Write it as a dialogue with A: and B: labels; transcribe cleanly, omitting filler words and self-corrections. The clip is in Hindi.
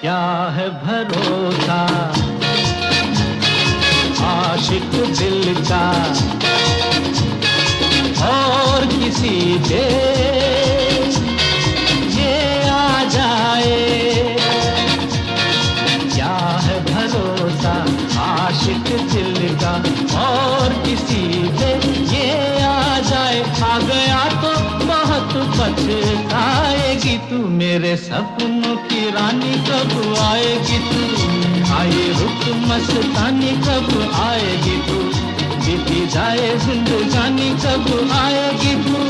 A: क्या है भरोसा आशिक दिल का और किसी पे ये आ जाए। क्या है भरोसा आशिक दिल का और किसी पे ये आ जाए। आ गया तो बहुत पछताएगी तू, मेरे सपनों की रानी कब आएगी तू। आए रुक मस्तानी कब आएगी तू, बीती जाए जिंदगानी कब आएगी तू।